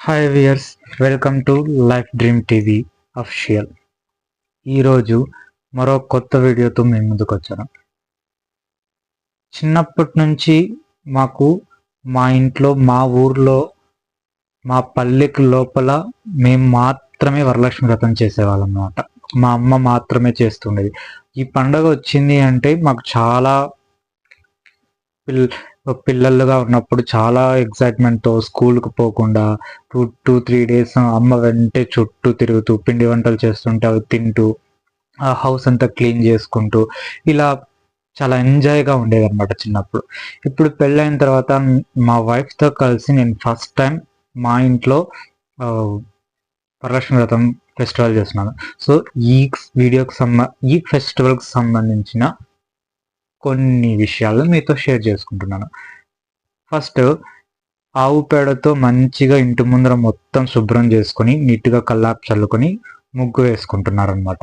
Hi viewers, welcome to life dream TV official. ఈరోజు మరో కొత్త వీడియోతో మేము ముందుకు వచ్చాను. చిన్నప్పటి నుంచి మాకు మా ఇంట్లో, మా ఊర్లో, మా పల్లెకి లోపల మేము మాత్రమే వరలక్ష్మి వ్రతం చేసేవాళ్ళం అన్నమాట. మా అమ్మ మాత్రమే చేస్తుండేది. ఈ పండగ వచ్చింది అంటే మాకు చాలా పిల్లలుగా ఉన్నప్పుడు చాలా ఎక్సైట్మెంట్తో స్కూల్కి పోకుండా 2-3 days అమ్మ వెంటే చుట్టూ తిరుగుతూ పిండి వంటలు చేస్తుంటే అవి తింటూ ఆ హౌస్ అంతా క్లీన్ చేసుకుంటూ ఇలా చాలా ఎంజాయ్గా ఉండేది అనమాట చిన్నప్పుడు. ఇప్పుడు పెళ్ళైన తర్వాత మా వైఫ్తో కలిసి నేను ఫస్ట్ టైం మా ఇంట్లో వరలక్ష్మి వ్రతం ఫెస్టివల్ చేస్తున్నాను. సో ఈ ఈ ఫెస్టివల్కి సంబంధించిన కొన్ని విషయాలు మీతో షేర్ చేసుకుంటున్నాను. ఫస్ట్, ఆవు పేడతో మంచిగా ఇంటి ముందర మొత్తం శుభ్రం చేసుకొని నీట్గా కల్లాపు చల్లుకొని ముగ్గు వేసుకుంటున్నారనమాట.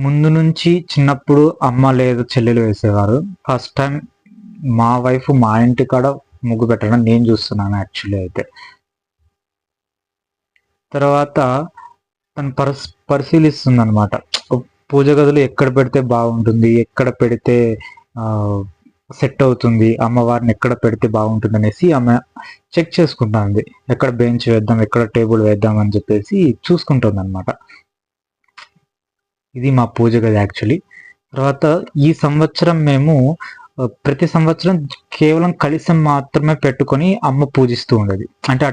ముందు నుంచి చిన్నప్పుడు అమ్మ లేదు చెల్లెలు వేసేవారు. ఫస్ట్ టైం మా వైఫ్ మా ఇంటి కాడ ముగ్గు పెట్టడం నేను చూస్తున్నాను యాక్చువల్లీ. అయితే తర్వాత తను పరిశీలిస్తుంది అనమాట. పూజ గదులు ఎక్కడ పెడితే బాగుంటుంది, ఎక్కడ పెడితే సెట్ అవుతుంది, అమ్మవారిని ఎక్కడ పెడితే బాగుంటుంది అనేసి ఆమె చెక్ చేసుకుంటుంది. ఎక్కడ బెంచ్ వేద్దాం, ఎక్కడ టేబుల్ వేద్దాం అని చెప్పేసి చూసుకుంటుంది అనమాట. ఇది మా పూజ గది యాక్చువల్లీ. తర్వాత ఈ సంవత్సరం మేము ప్రతి సంవత్సరం కేవలం కలశం మాత్రమే పెట్టుకొని అమ్మ పూజిస్తూ ఉండేది. అంటే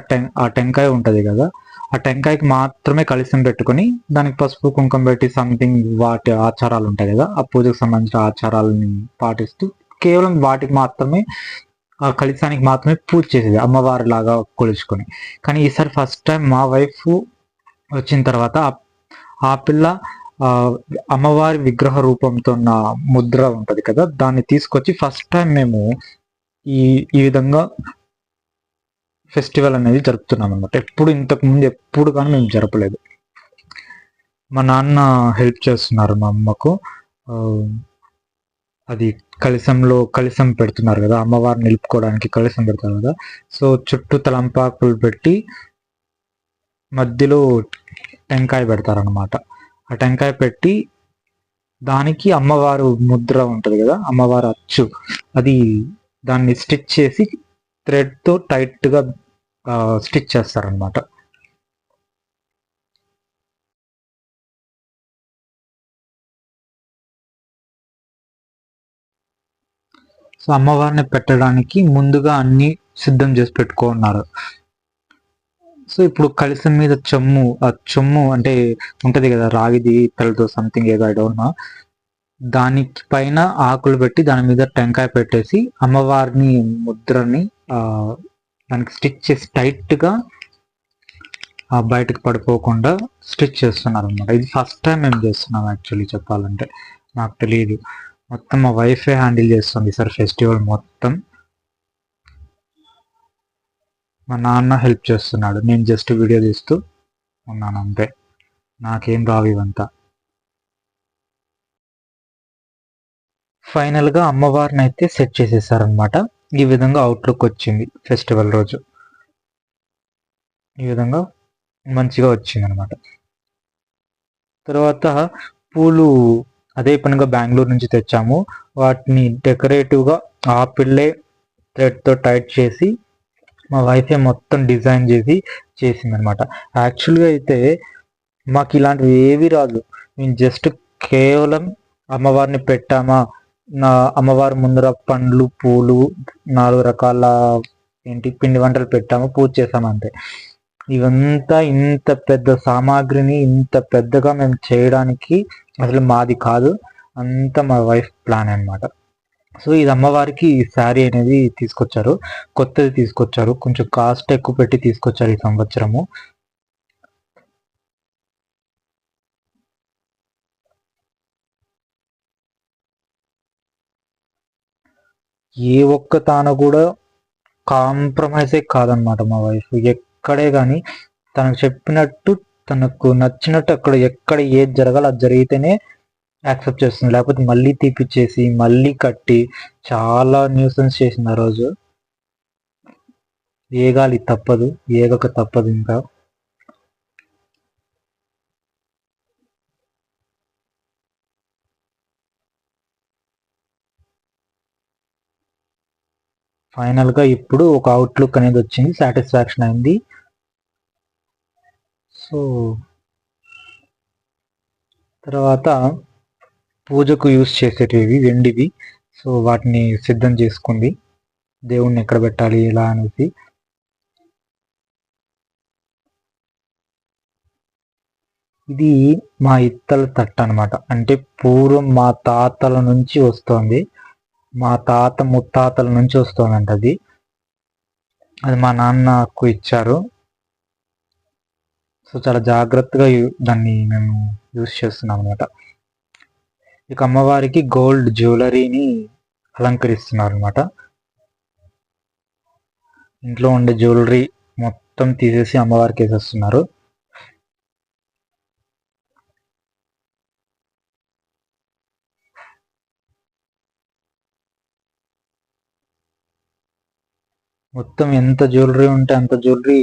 ఆ టెంకాయ ఉంటుంది కదా, ఆ టెంకాయకి మాత్రమే కలశం పెట్టుకొని దానికి పసుపు కుంకుమ పెట్టి సంథింగ్ వాటి ఆచారాలు ఉంటాయి కదా, ఆ పూజకు సంబంధించిన ఆచారాలని పాటిస్తూ కేవలం వాటికి మాత్రమే, ఆ కలశానికి మాత్రమే పూజ చేసేది అమ్మవారి లాగా కొలుచుకొని. కానీ ఈసారి ఫస్ట్ టైం మా వైఫ్ వచ్చిన తర్వాత ఆ పిల్ల అమ్మవారి విగ్రహ రూపంతో ఉన్న ముద్ర ఉంటుంది కదా, దాన్ని తీసుకొచ్చి ఫస్ట్ టైం మేము ఈ విధంగా ఫెస్టివల్ అనేది జరుపుతున్నాం అనమాట. ఇంతకుముందు ఎప్పుడు కానీ మేము జరపలేదు. మా నాన్న హెల్ప్ చేస్తున్నారు మా అమ్మకు. అది కలశం పెడుతున్నారు కదా, అమ్మవారిని నిలుపుకోవడానికి కలశం పెడతారు కదా. సో చుట్టూ తలంపాకులు పెట్టి మధ్యలో టెంకాయ పెడతారనమాట. ఆ టెంకాయ పెట్టి దానికి అమ్మవారు ముద్ర ఉంటుంది కదా, అమ్మవారు అచ్చు, అది దాన్ని స్టిచ్ చేసి థ్రెడ్తో టైట్గా స్టిచ్ చేస్తారనమాట. సో అమ్మవారిని పెట్టడానికి ముందుగా అన్ని సిద్ధం చేసి పెట్టుకున్నారు. సో ఇప్పుడు కలశం మీద ఆ చెమ్ము అంటే ఉంటది కదా, రాగిది పిల్లలతో సంథింగ్ ఏదో, ఐ డోంట్ నో, దానికి పైన ఆకులు పెట్టి దాని మీద టెంకాయ పెట్టేసి అమ్మవారిని ముద్రని దానికి స్టిచ్ చేసి టైట్గా బయటకు పడిపోకుండా స్టిచ్ చేస్తున్నారు అనమాట. ఇది ఫస్ట్ టైం మేము చేస్తున్నాం యాక్చువల్లీ చెప్పాలంటే. నాకు తెలియదు, మొత్తం మా వైఫే హ్యాండిల్ చేస్తుంది సార్ ఫెస్టివల్ మొత్తం. మా నాన్న హెల్ప్ చేస్తున్నాడు, నేను జస్ట్ వీడియో తీస్తూ ఉన్నాను అంతే. నాకేం రావు ఇవంతా. ఫైనల్గా అమ్మవారిని అయితే సెట్ చేసేసారనమాట. ఈ విధంగా అవుట్లుక్ వచ్చింది ఫెస్టివల్ రోజు. ఈ విధంగా మంచిగా వచ్చింది అనమాట. తర్వాత పూలు అదే పనిగా బెంగళూరు నుంచి తెచ్చాము. వాటిని డెకరేటివ్గా ఆ పిల్లే థ్రెడ్తో టైట్ చేసి మా వైఫే మొత్తం డిజైన్ చేసింది అనమాట. యాక్చువల్గా అయితే మాకు ఇలాంటివి ఏవి రాదు. మేము జస్ట్ కేవలం అమ్మవారిని పెట్టామా, నా అమ్మవారి ముందర పండ్లు పూలు 4 రకాల పిండి వంటలు పెట్టాము, పూజ చేసాము అంతే. ఇవంతా ఇంత పెద్ద సామాగ్రిని ఇంత పెద్దగా మేము చేయడానికి అసలు మాది కాదు, అంతా మా వైఫ్ ప్లాన్ అనమాట. సో ఇది అమ్మవారికి ఈ శారీ అనేది తీసుకొచ్చారు, కొత్తది తీసుకొచ్చారు, కొంచెం కాస్ట్ ఎక్కువ పెట్టి తీసుకొచ్చారు ఈ సంవత్సరము. ఏ ఒక్క తాను కూడా కాంప్రమైజే కాదనమాట మా వైఫ్. ఎక్కడే కానీ తనకు చెప్పినట్టు, తనకు నచ్చినట్టు ఎక్కడ ఏది జరగాలి అది జరిగితేనే యాక్సెప్ట్ చేస్తుంది. లేకపోతే మళ్ళీ తీపిచ్చేసి మళ్ళీ కట్టి చాలా న్యూసెన్స్ చేసింది ఆ రోజు. ఏగాలి తప్పదు, ఏగక తప్పదు. ఇంకా ఫైనల్గా ఇప్పుడు ఒక అవుట్లుక్ అనేది వచ్చింది, సాటిస్ఫాక్షన్ అయింది. సో తర్వాత పూజకు యూస్ చేసేటివి వెండివి, సో వాటిని సిద్ధం చేసుకుంది, దేవుణ్ణి ఎక్కడ పెట్టాలి ఎలా అనేసి. ఇది మా ఇత్తల తట్టు అనమాట, అంటే పూర్వం మా తాతల నుంచి వస్తోంది, మా తాత ముత్తాతల నుంచి వస్తోందంట అది. అది మా నాన్నకు ఇచ్చారు. సో చాలా జాగ్రత్తగా దాన్ని మేము యూస్ చేస్తున్నాం అనమాట. ఇక అమ్మవారికి గోల్డ్ జ్యువెలరీని అలంకరిస్తున్నారు అనమాట. ఇంట్లో ఉండే జ్యువెలరీ మొత్తం తీసేసి అమ్మవారికి వేసేస్తున్నారు. మొత్తం ఎంత జ్యువెలరీ ఉంటే అంత జ్యువెలరీ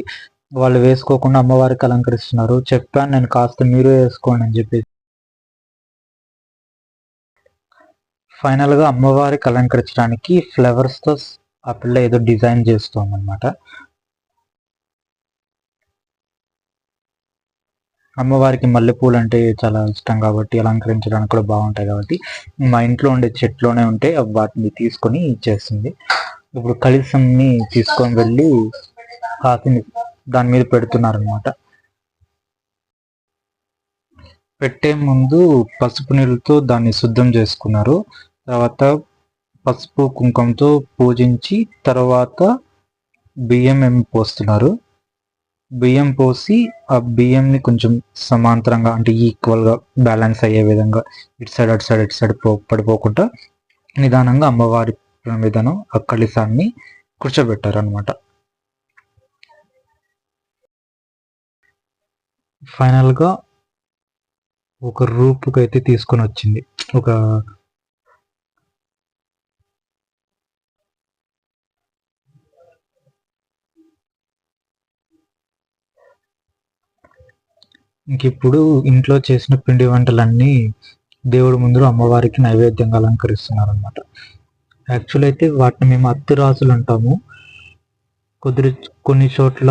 వాళ్ళు వేసుకోకుండా అమ్మవారికి అలంకరిస్తున్నారు. చెప్పాను నేను కాస్త మీరు వేసుకోండి అని చెప్పి. ఫైనల్గా అమ్మవారికి అలంకరించడానికి ఫ్లవర్స్తో ఆ పిల్ల ఏదో డిజైన్ చేస్తోంది అనమాట. అమ్మవారికి మల్లెపూలు అంటే చాలా ఇష్టం కాబట్టి అలంకరించడానికి కూడా బాగుంటాయి కాబట్టి మా ఇంట్లో ఉండే చెట్లోనే ఉంటే వాటిని తీసుకొని చేస్తుంది. ఇప్పుడు కలశంని తీసుకొని వెళ్ళి కాసిని దాని మీద పెడుతున్నారు అనమాట. పెట్టే ముందు పసుపు నీళ్ళతో దాన్ని శుద్ధం చేసుకున్నారు. తర్వాత పసుపు కుంకుమతో పూజించి తర్వాత బియ్యం పోస్తున్నారు. బియ్యం పోసి ఆ బియ్యంని కొంచెం సమాంతరంగా అంటే ఈక్వల్గా బ్యాలెన్స్ అయ్యే విధంగా ఇటు సైడ్ పడిపోకుండా నిదానంగా అమ్మవారి మీదను ఆ కలశాన్ని కూర్చోబెట్టారు అనమాట. ఫైనల్గా ఒక రూపుకైతే తీసుకొని వచ్చింది. ఒక ఇంకిప్పుడు ఇంట్లో చేసిన పిండి వంటలన్నీ దేవుడి ముందు అమ్మవారికి నైవేద్యంగా అలంకరిస్తున్నారు అనమాట. యాక్చువల్ అయితే వాటిని మేము అత్తిరాసులు అంటాము. కొన్ని చోట్ల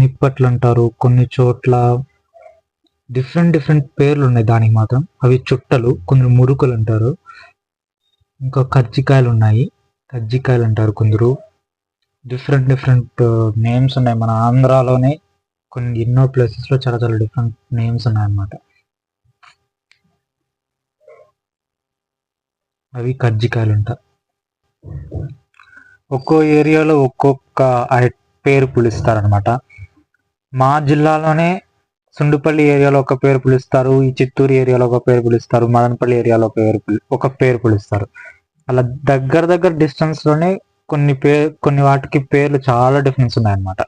నిప్పట్లు అంటారు, కొన్ని చోట్ల డిఫరెంట్ పేర్లు ఉన్నాయి దానికి మాత్రం. అవి చుట్టలు, కొందరు మురుకులు అంటారు, ఇంకా కజ్జికాయలు ఉన్నాయి, కజ్జికాయలు అంటారు కొందరు. డిఫరెంట్ నేమ్స్ ఉన్నాయి. మన ఆంధ్రాలోనే కొన్ని ఎన్నో ప్లేసెస్లో చాలా డిఫరెంట్ నేమ్స్ ఉన్నాయన్నమాట. అవి కజ్జికాయలు అంటారు. ఒక్కో ఏరియాలో ఒక్కొక్క పేరు పిలుస్తారనమాట. మా జిల్లాలోనే సుండుపల్లి ఏరియాలో ఒక పేరు పిలుస్తారు, ఈ చిత్తూరు ఏరియాలో ఒక పేరు పిలుస్తారు, మదనపల్లి ఏరియాలో ఒక పేరు పిలుస్తారు. అలా దగ్గర డిస్టెన్స్ లోనే కొన్ని వాటికి పేర్లు చాలా డిఫరెన్స్ ఉన్నాయన్నమాట.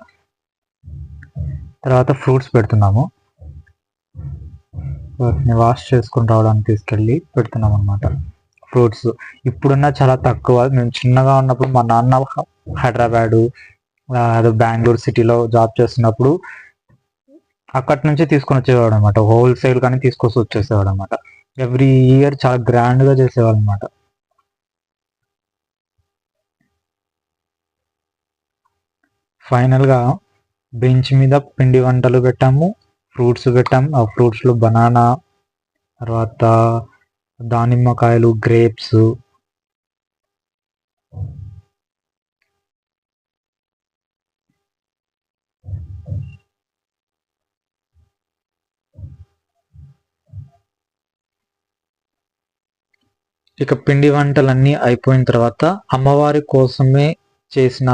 తర్వాత ఫ్రూట్స్ పెడుతున్నాము, వాటిని వాష్ చేసుకుని రావడానికి తీసుకెళ్ళి పెడుతున్నాం అనమాట. ఫ్రూట్స్ ఇప్పుడున్న చాలా తక్కువ. మేము చిన్నగా ఉన్నప్పుడు మా నాన్న హైదరాబాదు అదే బెంగళూరు సిటీలో జాబ్ చేస్తున్నప్పుడు అక్కడి నుంచి తీసుకొని వచ్చేవాడు అనమాట. హోల్సేల్ కానీ తీసుకొచ్చి వచ్చేసేవాడు అనమాట. ఎవ్రీ ఇయర్ చాలా గ్రాండ్గా చేసేవాడు అనమాట. ఫైనల్గా బెంచ్ మీద పిండి వంటలు పెట్టాము, ఫ్రూట్స్ పెట్టాము. ఆ ఫ్రూట్స్లో బనానా, తర్వాత దానిమ్మకాయలు, గ్రేప్స్, ఇక పిండి వంటలన్నీ అయిపోయిన తర్వాత అమ్మవారి కోసమే చేసిన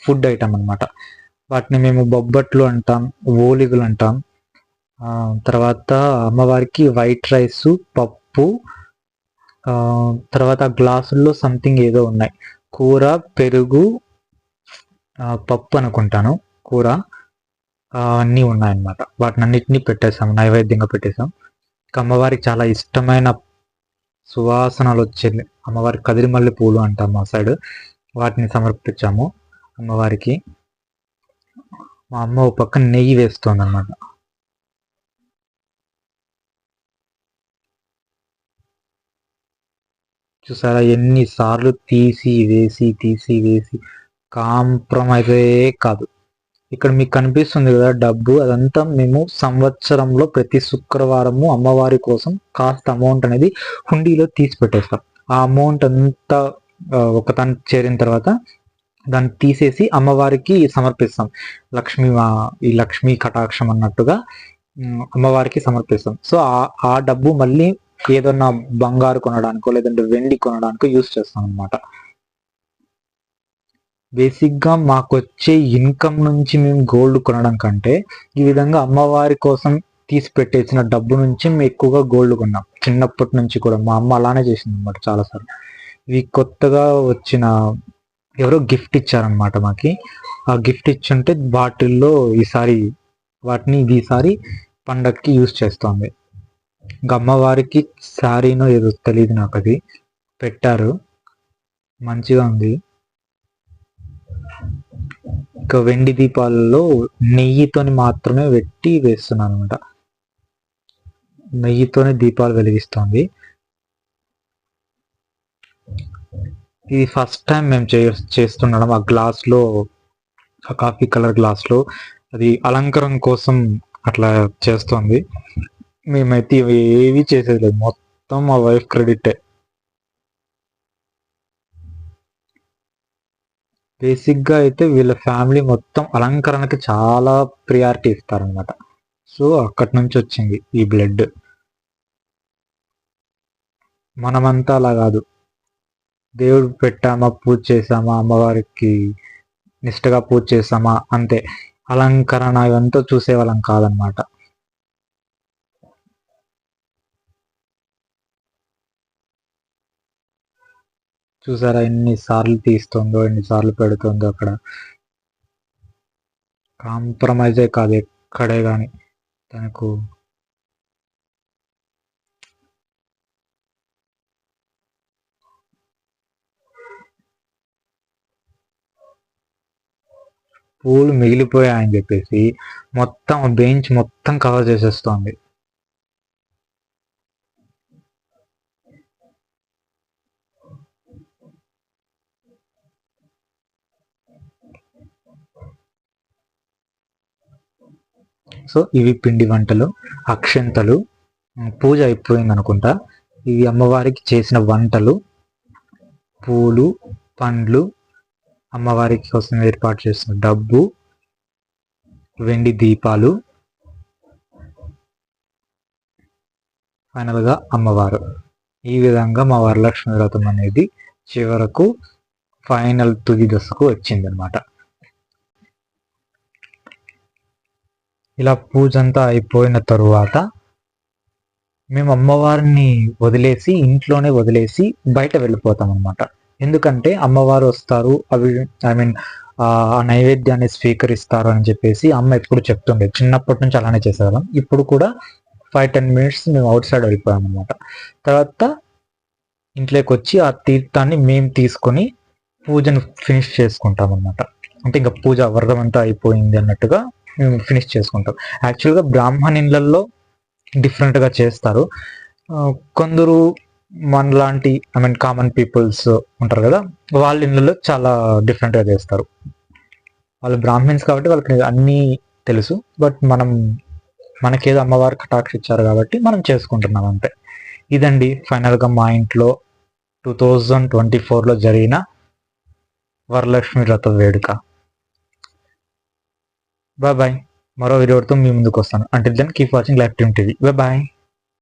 ఫుడ్ ఐటమ్ అనమాట. వాటిని మేము బొబ్బట్లు అంటాం, ఓలిగులు అంటాం. తర్వాత అమ్మవారికి వైట్ రైస్, పప్పు, తర్వాత గ్లాసుల్లో సంథింగ్ ఏదో ఉన్నాయి, కూర, పెరుగు, పప్పు అనుకుంటాను, కూర అన్నీ ఉన్నాయన్నమాట. వాటిని అన్నిటినీ పెట్టేసాం, నైవేద్యంగా పెట్టేసాం. అమ్మవారికి చాలా ఇష్టమైన సువాసనలు వచ్చేది అమ్మవారికి కదిరిమల్లి పూలు అంటాం మా సైడ్, వాటిని సమర్పించాము అమ్మవారికి. మా అమ్మ ఒక పక్క నెయ్యి వేస్తుంది అనమాట. చూసారా ఎన్నిసార్లు తీసి వేసి కాంప్రమైజ్ కాదు. ఇక్కడ మీకు కనిపిస్తుంది కదా డబ్బు, అదంతా మేము సంవత్సరంలో ప్రతి శుక్రవారము అమ్మవారి కోసం కాస్త అమౌంట్ అనేది హుండీలో తీసి పెట్టేస్తాం. ఆ అమౌంట్ అంతా ఒక తను చేరిన తర్వాత దాన్ని తీసేసి అమ్మవారికి సమర్పిస్తాం. ఈ లక్ష్మీ కటాక్షం అన్నట్టుగా అమ్మవారికి సమర్పిస్తాం. సో ఆ డబ్బు మళ్ళీ ఏదన్నా బంగారు కొనడానికో లేదంటే వెండి కొనడానికో యూస్ చేస్తాం అనమాట. బేసిక్గా మాకు వచ్చే ఇన్కమ్ నుంచి మేము గోల్డ్ కొనడం కంటే ఈ విధంగా అమ్మవారి కోసం తీసి పెట్టేసిన డబ్బు నుంచి మేము ఎక్కువగా గోల్డ్ కొన్నాం. చిన్నప్పటి నుంచి కూడా మా అమ్మ అలానే చేసింది అనమాట చాలాసార్లు. ఇవి కొత్తగా వచ్చిన ఎవరో గిఫ్ట్ ఇచ్చారనమాట మాకి. ఆ గిఫ్ట్ ఇచ్చుంటే వాటిని ఈసారి పండగకి యూజ్ చేస్తోంది. ఇంకా అమ్మవారికి శారీనో ఏదో తెలియదు నాకు, అది పెట్టారు, మంచిగా ఉంది. ఇంకా వెండి దీపాలలో నెయ్యితోని మాత్రమే పెట్టి వేస్తున్నాను అనమాట. నెయ్యితోనే దీపాలు వెలిగిస్తోంది. ఇది ఫస్ట్ టైం మేము చేస్తున్నాం. ఆ గ్లాస్లో, ఆ కాఫీ కలర్ గ్లాస్లో అది అలంకరణ కోసం అట్లా చేస్తోంది. మేమైతే ఏవి చేసేది లేదు, మొత్తం మా వైఫ్ క్రెడిటే. బేసిక్గా అయితే వీళ్ళ ఫ్యామిలీ మొత్తం అలంకరణకి చాలా ప్రియారిటీ ఇస్తారనమాట. సో అక్కడి నుంచి వచ్చింది ఈ బ్లడ్. మనమంతా అలా కాదు, దేవుడు పెట్టామా, పూజ చేసామా, అమ్మవారికి నిష్టగా పూజ చేసామా అంతే. అలంకరణ ఇవంతా చూసేవాళ్ళం కాదనమాట. చూసారా ఎన్నిసార్లు తీస్తుందో, ఎన్నిసార్లు పెడుతుందో. అక్కడ కాంప్రమైజే కాదు ఎక్కడే కానీ తనకు. పూలు మిగిలిపోయాయని చెప్పేసి మొత్తం బెంచ్ మొత్తం కవర్ చేసేస్తోంది. సో ఇవి పిండి వంటలు, అక్షంతలు, పూజ అయిపోయింది అనుకుంటా. ఇవి అమ్మవారికి చేసిన వంటలు, పూలు, పండ్లు, అమ్మవారికి కోసం ఏర్పాటు చేసిన డబ్బు, వెండి దీపాలు, ఫైనల్గా అమ్మవారు. ఈ విధంగా మా వరలక్ష్మి వ్రతం అనేది చివరకు ఫైనల్ తుది దశకు వచ్చిందనమాట. ఇలా పూజ అంతా అయిపోయిన తరువాత మేము అమ్మవారిని వదిలేసి, ఇంట్లోనే వదిలేసి బయట వెళ్ళిపోతాం అనమాట. ఎందుకంటే అమ్మవారు వస్తారు, ఆ నైవేద్యాన్ని స్వీకరిస్తారు అని చెప్పేసి అమ్మ ఎప్పుడు చెప్తుండే. చిన్నప్పటి నుంచి అలానే చేసేవాళ్ళం. ఇప్పుడు కూడా 5-10 minutes మేము అవుట్ సైడ్ వెళ్ళిపోయాం అనమాట. తర్వాత ఇంట్లోకి వచ్చి ఆ తీర్థాన్ని మేము తీసుకొని పూజను ఫినిష్ చేసుకుంటాం అనమాట. అంటే ఇంకా పూజ వ్రతం అంతా అయిపోయింది అన్నట్టుగా మేము ఫినిష్ చేసుకుంటాం. యాక్చువల్గా బ్రాహ్మణ ఇళ్ళల్లో డిఫరెంట్గా చేస్తారు. కొందరు మనలాంటి కామన్ పీపుల్స్ ఉంటారు కదా, వాళ్ళ ఇళ్ళలో చాలా డిఫరెంట్గా చేస్తారు. వాళ్ళు బ్రాహ్మిన్స్ కాబట్టి వాళ్ళకి అన్నీ తెలుసు. బట్ మనకేదో అమ్మవారి కటాక్ష ఇచ్చారు కాబట్టి మనం చేసుకుంటున్నాం అంతే. ఇదండి ఫైనల్గా మా ఇంట్లో 2024లో జరిగిన వరలక్ష్మి వ్రత వేడుక. బాయ్. మరో వీడియోతో మీ ముందుకు వస్తాను. Until then keep watching Life Team TV. Bye.